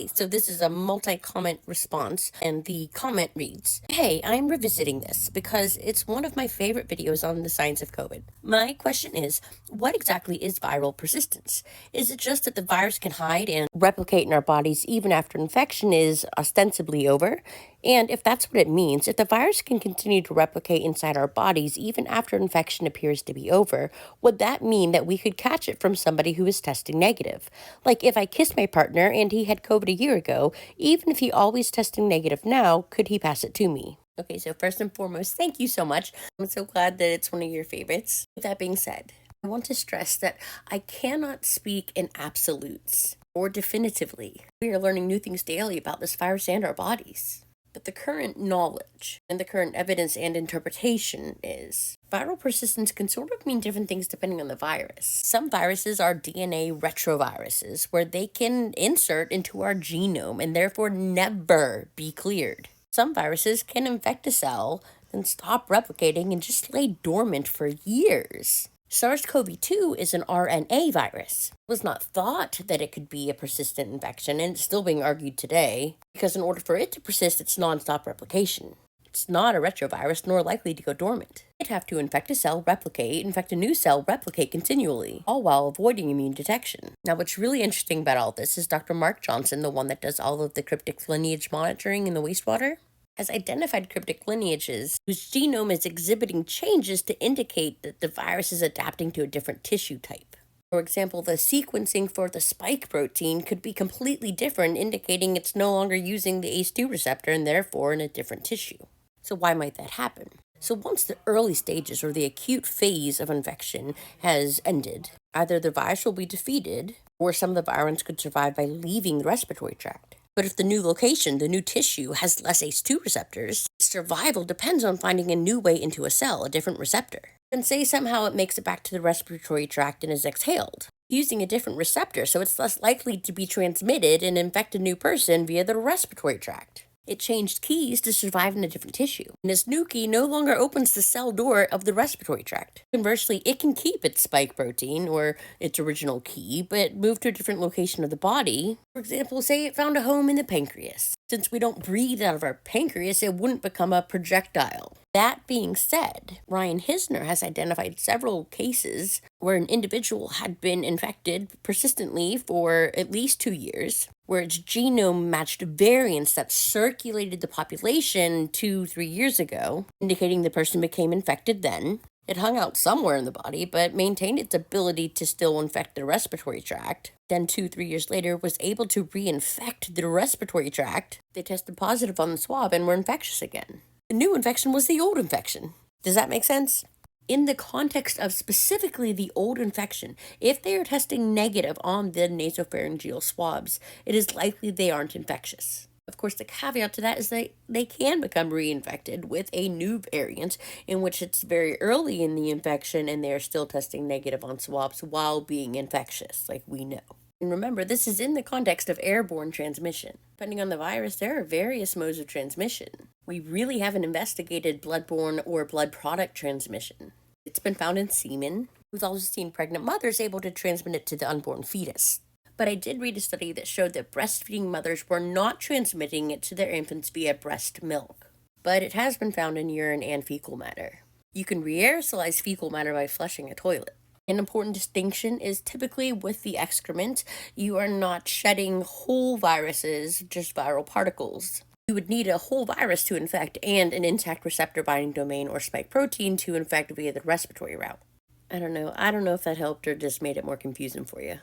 Okay, so this is a multi-comment response, and the comment reads, "Hey, I'm revisiting this because it's one of my favorite videos on the science of COVID. My question is, what exactly is viral persistence? Is it just that the virus can hide and replicate in our bodies even after infection is ostensibly over? And if that's what it means, if the virus can continue to replicate inside our bodies even after infection appears to be over, would that mean that we could catch it from somebody who is testing negative? Like if I kissed my partner and he had COVID a year ago, even if he always testing negative now, could he pass it to me?" Okay, so first and foremost, thank you so much. I'm so glad that it's one of your favorites. With that being said, I want to stress that I cannot speak in absolutes or definitively. We are learning new things daily about this virus and our bodies. But the current knowledge and the current evidence and interpretation is viral persistence can sort of mean different things depending on the virus. Some viruses are DNA retroviruses, where they can insert into our genome and therefore never be cleared. Some viruses can infect a cell, then stop replicating and just lay dormant for years. SARS-CoV-2 is an RNA virus. It was not thought that it could be a persistent infection, and it's still being argued today, because in order for it to persist, it's nonstop replication. It's not a retrovirus, nor likely to go dormant. It'd have to infect a cell, replicate, infect a new cell, replicate continually, all while avoiding immune detection. Now, what's really interesting about all this is Dr. Mark Johnson, the one that does all of the cryptic lineage monitoring in the wastewater, has identified cryptic lineages whose genome is exhibiting changes to indicate that the virus is adapting to a different tissue type. For example, the sequencing for the spike protein could be completely different, indicating it's no longer using the ACE2 receptor and therefore in a different tissue. So why might that happen? So once the early stages or the acute phase of infection has ended, either the virus will be defeated or some of the virants could survive by leaving the respiratory tract. But if the new location, the new tissue, has less ACE2 receptors, survival depends on finding a new way into a cell, a different receptor. And say somehow it makes it back to the respiratory tract and is exhaled, using a different receptor, so it's less likely to be transmitted and infect a new person via the respiratory tract. It changed keys to survive in a different tissue, and this new key no longer opens the cell door of the respiratory tract. Conversely, it can keep its spike protein, or its original key, but move to a different location of the body. For example, say it found a home in the pancreas. Since we don't breathe out of our pancreas, it wouldn't become a projectile. That being said, Ryan Hisner has identified several cases where an individual had been infected persistently for at least 2 years, where its genome matched variants that circulated the population 2-3 years ago, indicating the person became infected then. It hung out somewhere in the body, but maintained its ability to still infect the respiratory tract. Then 2-3 years later, was able to reinfect the respiratory tract. They tested positive on the swab and were infectious again. The new infection was the old infection. Does that make sense? In the context of specifically the old infection, if they are testing negative on the nasopharyngeal swabs, it is likely they aren't infectious. Of course, the caveat to that is that they can become reinfected with a new variant in which it's very early in the infection and they're still testing negative on swabs while being infectious, like we know. And remember, this is in the context of airborne transmission. Depending on the virus, there are various modes of transmission. We really haven't investigated bloodborne or blood product transmission. It's been found in semen. We've also seen pregnant mothers able to transmit it to the unborn fetus. But I did read a study that showed that breastfeeding mothers were not transmitting it to their infants via breast milk. But it has been found in urine and fecal matter. You can re-aerosolize fecal matter by flushing a toilet. An important distinction is typically with the excrement, you are not shedding whole viruses, just viral particles. You would need a whole virus to infect and an intact receptor binding domain or spike protein to infect via the respiratory route. I don't know if that helped or just made it more confusing for you.